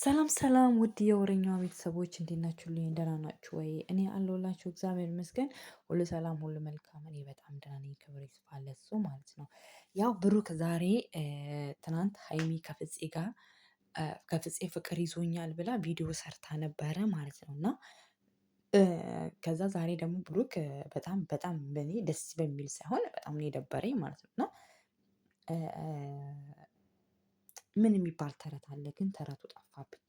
ሰላም ሰላም ውድ የወሬኛዋ ቤተሰቦች እንዴት ናችሁልኝ? ደህና ናችሁ ወይ? እኔ አለሁላችሁ እግዚአብሔር ይመስገን ሁሉ ሰላም ሁሉ መልካም። እኔ በጣም ደህና ነኝ። ክብር ይስፋ ለእሱ ማለት ነው። ያው ብሩክ ዛሬ ትናንት ሀይሚ ከፍፄ ፍቅር ይዞኛል ብላ ቪዲዮ ሰርታ ነበረ ማለት ነው። እና ከዛ ዛሬ ደግሞ ብሩክ በጣም በጣም በእኔ ደስ በሚል ሳይሆን በጣም ነው የደበረኝ ማለት ነው። እና ምን የሚባል ተረት አለ ግን ተረቱ ጠፋብኝ።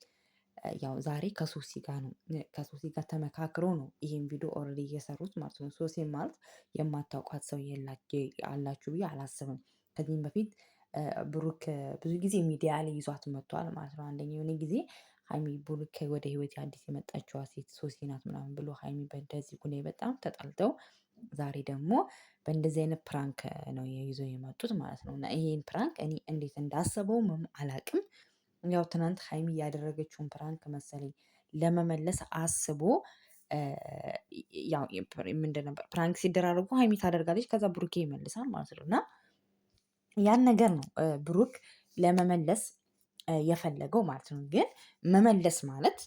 ያው ዛሬ ከሶሲ ጋር ነው ከሶሲ ጋር ተመካክሮ ነው ይሄን ቪዲዮ ኦልሬዲ እየሰሩት ማለት ነው። ሶሲ ማለት የማታውቋት ሰው አላችሁ ብዬ አላስብም። ከዚህም በፊት ብሩክ ብዙ ጊዜ ሚዲያ ላይ ይዟት መጥቷል ማለት ነው። አንደኛው የሆነ ጊዜ ሀይሚ ብሩክ ወደ ህይወት አዲስ የመጣችዋ ሴት ሶሲ ናት ምናምን ብሎ ሀይሚ በእንደዚህ ጉዳይ በጣም ተጣልተው ዛሬ ደግሞ በእንደዚህ አይነት ፕራንክ ነው ይዘው የመጡት ማለት ነው። እና ይሄን ፕራንክ እኔ እንዴት እንዳሰበውም አላቅም። ያው ትናንት ሀይሚ ያደረገችውን ፕራንክ መሰለኝ ለመመለስ አስቦ ያው ምንድን ነበር ፕራንክ ሲደራረጉ ሀይሚ ታደርጋለች ከዛ ብሩኬ ይመልሳል ማለት ነው። እና ያን ነገር ነው ብሩክ ለመመለስ የፈለገው ማለት ነው። ግን መመለስ ማለት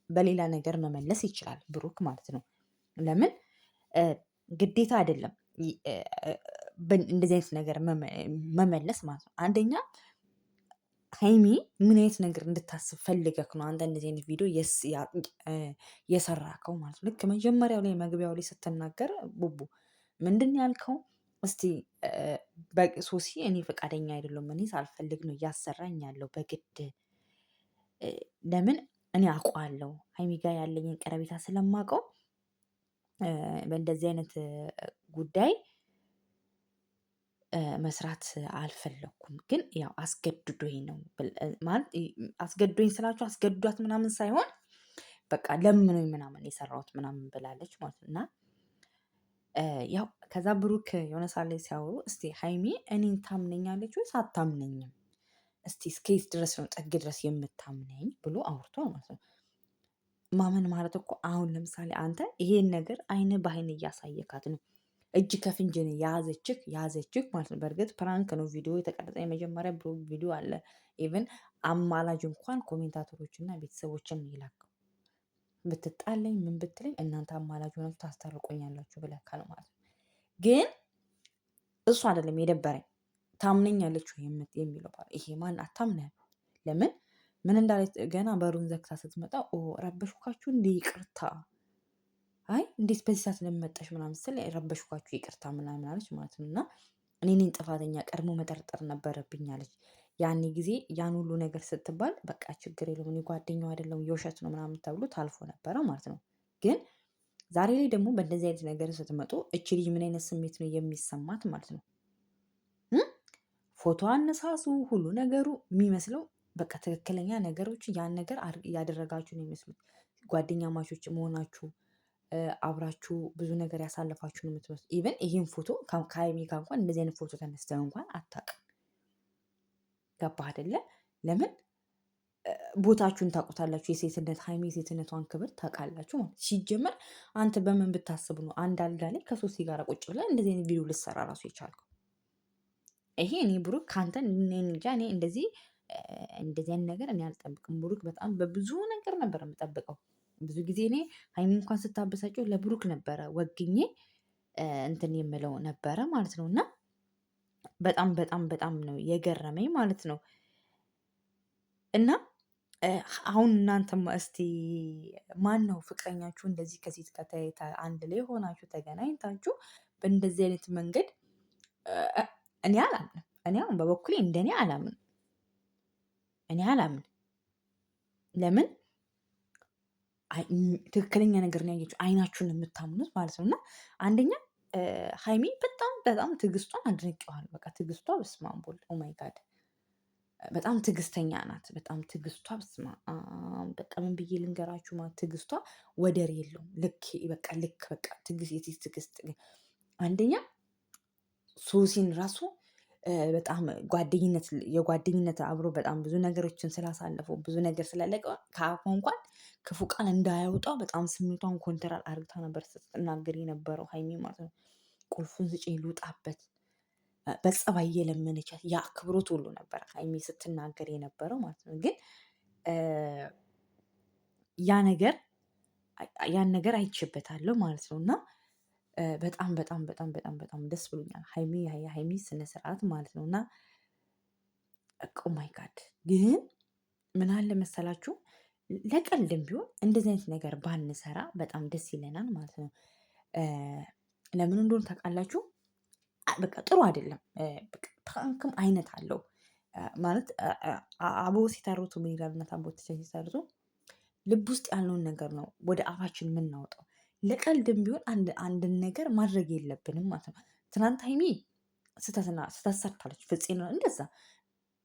በሌላ ነገር መመለስ ይችላል ብሩክ ማለት ነው። ለምን ግዴታ አይደለም እንደዚህ አይነት ነገር መመለስ ማለት ነው። አንደኛ ሀይሚ ምን አይነት ነገር እንድታስብ ፈልገክ ነው አንተ እንደዚህ አይነት ቪዲዮ የሰራከው ማለት ነው። ልክ መጀመሪያው ላይ መግቢያው ላይ ስትናገር ቡቡ ምንድን ያልከው? እስቲ ሶሲ እኔ ፈቃደኛ አይደለሁም እኔ ሳልፈልግ ነው እያሰራኝ ያለው በግድ። ለምን እኔ አውቀዋለሁ ሀይሚ ጋር ያለኝን ቀረቤታ ስለማውቀው በእንደዚህ አይነት ጉዳይ መስራት አልፈለኩም። ግን ያው አስገድዶኝ ነው ማለት አስገድዶኝ ስላችሁ አስገድዷት ምናምን ሳይሆን በቃ ለምኖኝ ምናምን የሰራሁት ምናምን ብላለች ማለት ነው። እና ያው ከዛ ብሩክ የሆነ ሰዓት ላይ ሲያወሩ እስቲ ሀይሚ እኔን ታምነኛለች ወይስ አታምነኝም? እስቲ እስከየት ድረስ ነው ጥግ ድረስ የምታምነኝ ብሎ አውርቷል ማለት ነው። ማመን ማለት እኮ አሁን ለምሳሌ አንተ ይሄን ነገር አይን በአይን እያሳየካት ነው እጅ ከፍንጅ ነው ያዘችክ ማለት ነው። በእርግጥ ፕራንክ ነው ቪዲዮ የተቀረጸ የመጀመሪያ ቪዲዮ አለ። ኢቭን አማላጅ እንኳን ኮሜንታተሮች እና ቤተሰቦችን የላከው ብትጣለኝ ምን ብትለኝ እናንተ አማላጅ ሆናችሁ ታስታርቆኛላችሁ ብለካል ማለት ነው። ግን እሱ አይደለም የደበረኝ ታምነኛለች ወይ የሚለው ይሄ ማን አታምነህ? ለምን ምን እንዳለች ገና በሩን ዘግታ ስትመጣ ረበሽኳችሁ እንደ ይቅርታ አይ እንዴት በዚህ ሰዓት ለምን መጣሽ ምናምን ስል ረበሽኳችሁ ይቅርታ ምናምን አለች ማለት ነው። እና እኔ ነኝ ጥፋተኛ ቀድሞ መጠርጠር ነበረብኝ አለች። ያኔ ጊዜ ያን ሁሉ ነገር ስትባል በቃ ችግር የለውም እኔ ጓደኛው አይደለም የውሸት ነው ምናምን ተብሎ ታልፎ ነበረ ማለት ነው። ግን ዛሬ ላይ ደግሞ በእንደዚህ አይነት ነገር ስትመጡ እቺ ልጅ ምን አይነት ስሜት ነው የሚሰማት ማለት ነው? ፎቶ አነሳሱ ሁሉ ነገሩ የሚመስለው በቃ ትክክለኛ ነገሮች ያን ነገር ያደረጋችሁ ነው የሚመስሉት። ጓደኛ ማቾች መሆናችሁ አብራችሁ ብዙ ነገር ያሳለፋችሁ ነው የምትመስሉት። ኢቭን ይሄን ፎቶ ከሀይሚ ጋር እንኳን እንደዚህ አይነት ፎቶ ተነስተህ እንኳን አታውቅም። ገባህ አይደለ? ለምን ቦታችሁን ታውቁታላችሁ። የሴትነት ሀይሚ የሴትነቷን ክብር ታውቃላችሁ ማለት ሲጀመር አንተ በምን ብታስብ ነው አንድ አልጋ ላይ ከሶስት ጋር ቁጭ ብለህ እንደዚህ አይነት ቪዲዮ ልትሰራ ራሱ የቻልከው? ይሄ እኔ ብሩክ ካንተ እኔ እንጃ እኔ እንደዚህ አይነት ነገር እኔ አልጠብቅም። ብሩክ በጣም በብዙ ነገር ነበር የምጠብቀው። ብዙ ጊዜ እኔ ሀይሚ እንኳን ስታበሳጨው ለብሩክ ነበረ ወግኜ እንትን የምለው ነበረ ማለት ነው። እና በጣም በጣም በጣም ነው የገረመኝ ማለት ነው። እና አሁን እናንተም እስቲ ማነው ፍቅረኛችሁ እንደዚህ ከሴት ጋር አንድ ላይ ሆናችሁ ተገናኝታችሁ በእንደዚህ አይነት መንገድ እኔ አላምንም። እኔ አሁን በበኩሌ እንደኔ አላምንም። እኔ አላምንም። ለምን ትክክለኛ ነገር ነው ያየችው አይናችሁን የምታምኑት ማለት ነው። እና አንደኛ ሀይሚ በጣም በጣም ትዕግስቷን አድንቄዋለሁ። በቃ ትዕግስቷ በስመ አብ ወልድ ኦ ማይ ጋድ በጣም ትዕግስተኛ ናት። በጣም ትዕግስቷ በስመ አብ በቃ ምን ብዬ ልንገራችሁ ማለት ትዕግስቷ ወደር የለውም። ልክ በቃ ትዕግስት ትዕግስት አንደኛ ሶሲን ራሱ በጣም የጓደኝነት አብሮ በጣም ብዙ ነገሮችን ስላሳለፉ ብዙ ነገር ስላለቀ ከአፏ እንኳን ክፉ ቃል እንዳያወጣው በጣም ስሜቷን ኮንትሮል አድርግታ ነበር ስትናገር የነበረው ሀይሚ ማለት ነው። ቁልፉን ስጪኝ ልውጣበት በጸባይ እየለመነቻት የአክብሮት ሁሉ ነበር ሀይሚ ስትናገር የነበረው ማለት ነው። ግን ያን ነገር አይቼበታለሁ ማለት ነው። እና በጣም በጣም በጣም በጣም በጣም ደስ ብሎኛል። ሀይሚ ስነ ስርዓት ማለት ነው። እና ኦ ማይ ጋድ ግን ምን አለ መሰላችሁ ለቀልድም ቢሆን እንደዚህ አይነት ነገር ባንሰራ በጣም ደስ ይለናል ማለት ነው። ለምን እንደሆነ ታውቃላችሁ? በቃ ጥሩ አይደለም። ፕራንክም አይነት አለው ማለት አቦ ሲተርቱ ምን ይላሉ እናት አባቶቻችን ሲተርቱ ልብ ውስጥ ያለውን ነገር ነው ወደ አፋችን የምናወጣው። ለቀልድም ቢሆን አንድን ነገር ማድረግ የለብንም ማለት ነው። ትናንት ሀይሚ ስህተት ሰርታለች፣ ፍፄ ነው እንደዛ።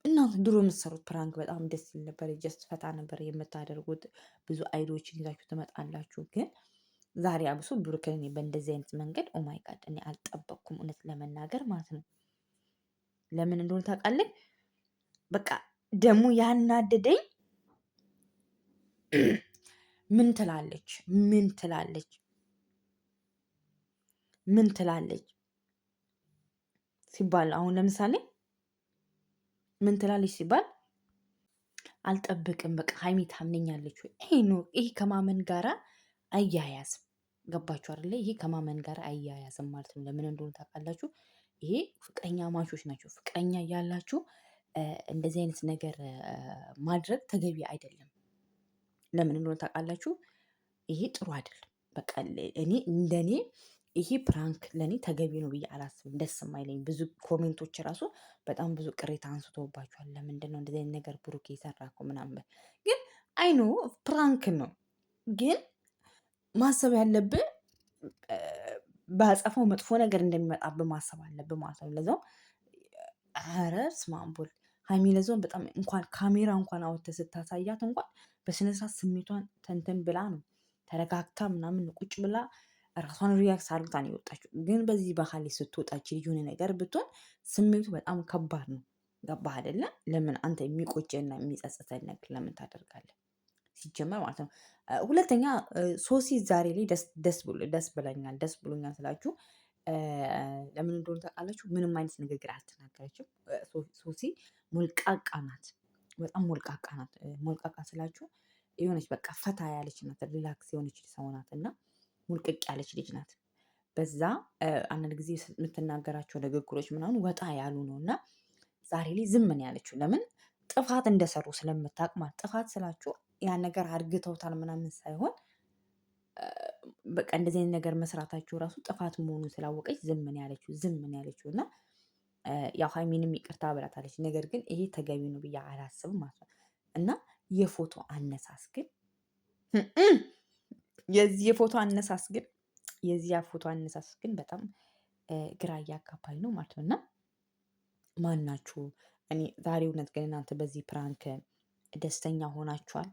እናንተ ድሮ የምትሰሩት ፕራንክ በጣም ደስ ይል ነበር። ጀስት ፈታ ነበር የምታደርጉት። ብዙ አይዲዎችን ይዛችሁ ትመጣላችሁ። ግን ዛሬ አብሶ ብሩክን እኔ በእንደዚህ አይነት መንገድ ኦማይ ጋድ እኔ አልጠበቅኩም፣ እውነት ለመናገር ማለት ነው። ለምን እንደሆነ ታውቃለህ? በቃ ደግሞ ያናደደኝ ምን ትላለች ሲባል አሁን ለምሳሌ ምን ትላለች ሲባል አልጠብቅም። በቃ ሀይሚ ታምነኛለች ወይ? ይሄ ከማመን ጋራ አያያዝም። ገባችሁ አይደለ? ይሄ ከማመን ጋር አያያዝም ማለት ነው። ለምን እንደሆነ ታውቃላችሁ? ይሄ ፍቅረኛ ማቾች ናቸው። ፍቅረኛ እያላችሁ እንደዚህ አይነት ነገር ማድረግ ተገቢ አይደለም። ለምን እንደሆነ ታውቃላችሁ? ይሄ ጥሩ አይደለም። በቃ እኔ እንደኔ ይሄ ፕራንክ ለእኔ ተገቢ ነው ብዬ አላስብም። ደስ የማይለኝ ብዙ ኮሜንቶች ራሱ በጣም ብዙ ቅሬታ አንስቶባቸዋል። ለምንድን ነው እንደዚህ አይነት ነገር ብሩክ የሰራ እኮ ምናምን። ግን አይኖ ፕራንክ ነው። ግን ማሰብ ያለብን በአጸፋው መጥፎ ነገር እንደሚመጣብን ማሰብ አለብን ማለት ነው። ለዛው ኧረ በስመ አብ ወልድ ሀይሚ ለዛውን በጣም እንኳን ካሜራ እንኳን አውጥተህ ስታሳያት እንኳን በስነ ስርዓት ስሜቷን ተንትን ብላ ነው ተረጋግታ ምናምን ቁጭ ብላ ራሷን ሪያክት አድርጋ ነው የወጣችው። ግን በዚህ ባህል ስትወጣች የሆነ ነገር ብትሆን ስሜቱ በጣም ከባድ ነው። ገባህ አይደለ? ለምን አንተ የሚቆጨና የሚጸጽተን ነገር ለምን ታደርጋለህ? ሲጀመር ማለት ነው። ሁለተኛ ሶሲ ዛሬ ላይ ደስ ብሎኛል ስላችሁ ለምን እንደሆነ ታውቃላችሁ? ምንም አይነት ንግግር አልተናገረችም። ሶሲ ሞልቃቃ ናት፣ በጣም ሞልቃቃ ናት። ሞልቃቃ ስላችሁ የሆነች በቃ ፈታ ያለች ናት፣ ሪላክስ የሆነች ሰው ናት እና ሙልቅቅ ያለች ልጅ ናት። በዛ አንዳንድ ጊዜ የምትናገራቸው ንግግሮች ምናምን ወጣ ያሉ ነው እና ዛሬ ላይ ዝም ነው ያለችው። ለምን? ጥፋት እንደሰሩ ስለምታውቅ ማለት። ጥፋት ስላችሁ ያን ነገር አድርገውታል ምናምን ሳይሆን በቃ እንደዚህ አይነት ነገር መስራታቸው ራሱ ጥፋት መሆኑን ስላወቀች ዝም ነው ያለችው እና ያው ሀይሚንም ይቅርታ ብላታለች። ነገር ግን ይሄ ተገቢ ነው ብዬ አላስብም ማለት ነው። እና የፎቶ አነሳስ ግን የዚህ ፎቶ አነሳስ ግን በጣም ግራ እያጋባኝ ነው ማለት ነው። እና ማናችሁ እኔ ዛሬ እውነት ግን እናንተ በዚህ ፕራንክ ደስተኛ ሆናችኋል?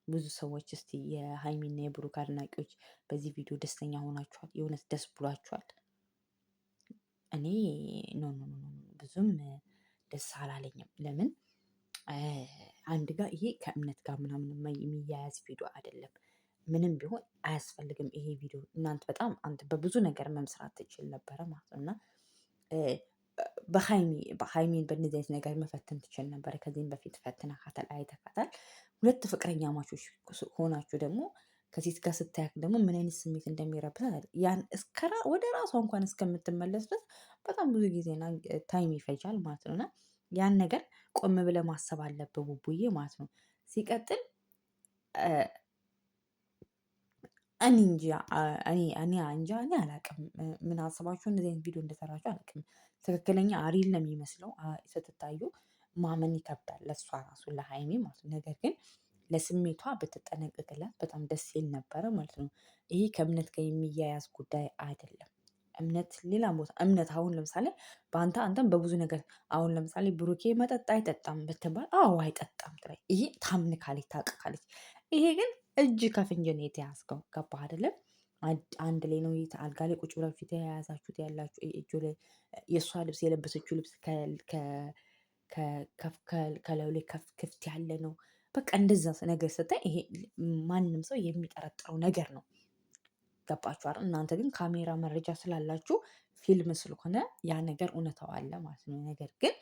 ብዙ ሰዎች እስቲ የሀይሚና የብሩክ አድናቂዎች በዚህ ቪዲዮ ደስተኛ ሆናችኋል? የእውነት ደስ ብሏችኋል? እኔ ኖ ብዙም ደስ አላለኝም። ለምን አንድ ጋር ይሄ ከእምነት ጋር ምናምን የሚያያዝ ቪዲዮ አይደለም። ምንም ቢሆን አያስፈልግም ይሄ ቪዲዮ። እናንተ በጣም አንተ በብዙ ነገር መምስራት ትችል ነበረ ማለት ነው እና በሀይሚን በእነዚህ አይነት ነገር መፈተን ትችል ነበረ። ከዚህም በፊት ፈትነካታል፣ አይተካታል። ሁለት ፍቅረኛ ማቾች ሆናችሁ ደግሞ ከሴት ጋር ስታያክ ደግሞ ምን አይነት ስሜት እንደሚረብሻት ያን ወደ ራሷ እንኳን እስከምትመለስ ድረስ በጣም ብዙ ጊዜና ታይም ይፈጃል ማለት ነው እና ያን ነገር ቆም ብለህ ማሰብ አለብህ ቡቡዬ ማለት ነው። ሲቀጥል እኔ አላቅም ምን አስባችሁ እንደዚህ አይነት ቪዲዮ እንደሰራችሁ አላቅም። ትክክለኛ አሪል ነው የሚመስለው ስትታዩ ማመን ይከብዳል፣ ለእሷ ራሱ ለሀይሚ ማለት ነው። ነገር ግን ለስሜቷ ብትጠነቀቅላት በጣም ደስ ይል ነበረ ማለት ነው። ይሄ ከእምነት ጋር የሚያያዝ ጉዳይ አይደለም። እምነት ሌላ ቦታ እምነት አሁን ለምሳሌ አንተም በብዙ ነገር አሁን ለምሳሌ ብሩኬ መጠጥ አይጠጣም ብትባል አዎ አይጠጣም ትላለች። ይሄ ታምንካለች፣ ታውቃለች። ይሄ ግን እጅ ከፍንጅ ነው የተያዝከው። ገባህ አይደለም? አንድ ላይ ነው አልጋ ላይ ቁጭ ብላችሁ የተያያዛችሁት ያላችሁ። እጁ ላይ የእሷ ልብስ የለበሰችው ልብስ ከላዩ ላይ ክፍት ያለ ነው። በቃ እንደዛ ነገር ስታይ ይሄ ማንም ሰው የሚጠረጥረው ነገር ነው። ገባችሁ አይደል? እናንተ ግን ካሜራ መረጃ ስላላችሁ ፊልም ስለሆነ ያ ነገር እውነታው አለ ማለት ነው። ነገር ግን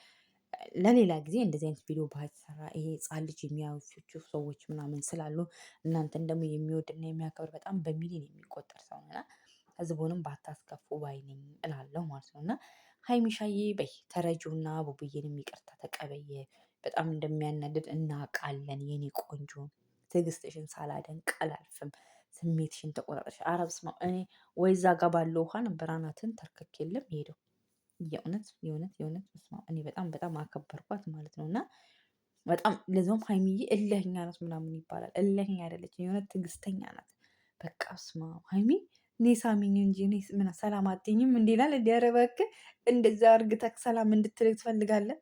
ለሌላ ጊዜ እንደዚህ አይነት ቪዲዮ ባይሰራ ይሄ ህፃን ልጅ የሚያዩችሁ ሰዎች ምናምን ስላሉ እናንተን ደግሞ የሚወድና የሚያከብር በጣም በሚሊዮን የሚቆጠር ሰው እና ህዝቡንም ባታስከፉ ባይ ነኝ እላለሁ ማለት ነው። እና ሀይሚሻዬ በይ ተረጂውና ቡቡዬንም ይቅርታ ተቀበየ። በጣም እንደሚያናድድ እናውቃለን የኔ ቆንጆ። ትዕግስትሽን ሳላደንቅ አላልፍም። ስሜትሽን ተቆጣጠርሽ። ኧረ በስመ አብ እኔ ወይ እዛ ጋር ባለው ውሃ ነበር አናትን ተርከክ የለም ሄደው የእውነት የእውነት የእውነት በስመ አብ እኔ በጣም በጣም አከበርኳት ማለት ነው። እና በጣም ለዛውም ሀይሚዬ እልህኛ ናት ምናምን ይባላል። እልህኛ አይደለችም፣ የእውነት ትዕግስተኛ ናት። በቃ በስመ አብ ሀይሚ እኔ ሳሚኝ እንጂ እኔ ምን ሰላም አትይኝም እንዴ ይላል። እንዲ ኧረ እባክህ እንደዛ እርግተህ ሰላም እንድትልህ ትፈልጋለህ?